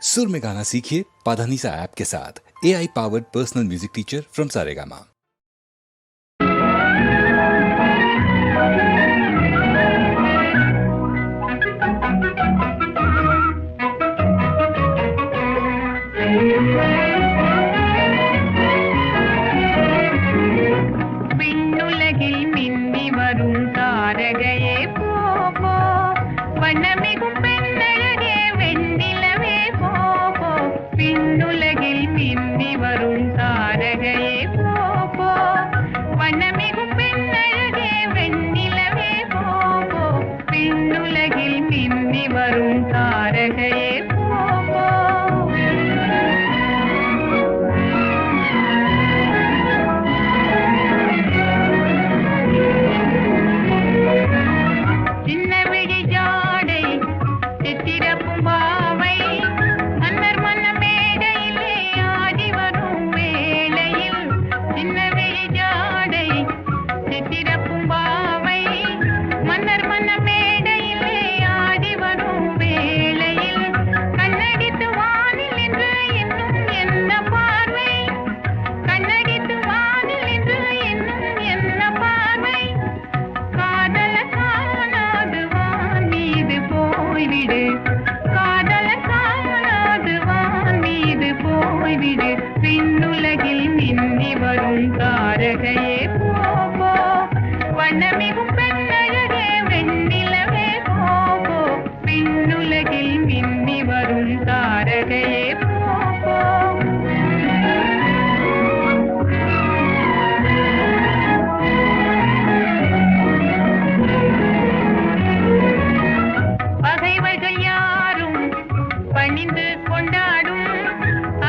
सुर में गाना सीखिए पाधानीसा ऐप के साथ। AI powered personal music teacher from Saregama. விண்ணுலகில் மின்னி வரும் தாரகையே போ போ, வண்ணமிகும் பெண்ணழகே வெண்ணிலவே போ போ. விண்ணுலகில் மின்னி வரும் தாரகையே போ போ, வண்ணமிகும் பெண்ணழகே வெண்ணிலவே போ போ. விண்ணுலகில் மின்னி வரும் தாரகையே போ போ. சின்ன விழி ஜாடை சித்திரப்பும் பாவை, மன்னர் மன்ன மேடையிலே ஆடி வரும் வேளையில். சின்ன விழி ஜாடை சித்திரப்பும் பாவை, மன்னர் மன்ன மேடையிலே ஆடி வரும் வேளையில். கண்ணடித்து வானில் என்று இன்னும் என்ன பார்வை, கண்ணடித்து வானில் என்று இன்னும் என்ன பார்வை. காதல காணாது வான் மீது போய்விடு, காதல காணாது வான் மீது போய்விடு. விண்ணுலகில் மின்னி வரும் தாரகையே போ போ, வண்ணமிகும் பெண்ணழகே வெண்ணிலவே போ போ. விண்ணுலகில் மின்னி வரும் தாரகையே போ போ. பகைவர்கள் யாரும் பணிந்து கொண்டாடும்,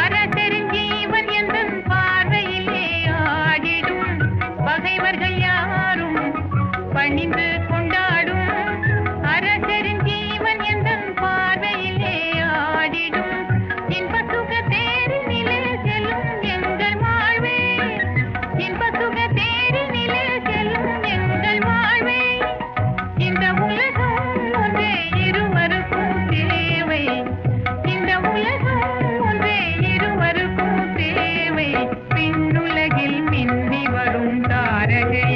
அரசரின் ஜீவன் எந்தன் பார்வையிலே ஆடிடும். பகைவர்கள் யாரும் பணிந்து கொண்டாடும், அரசரின் ஜீவன் எந்தன் பார்வையிலே ஆடிடும். இன்ப சுக தேரினிலே செல்லும் எங்கள் வாழ்வே, இன்ப சுக தேரினிலே செல்லும் எங்கள் வாழ்வே. இந்த உலகம் ஒன்றே இருவருக்கும் தேவை, இந்த உலகம் ஒன்றே இருவருக்கும் தேவை. விண்ணுலகில் மின்னி வரும் தாரகை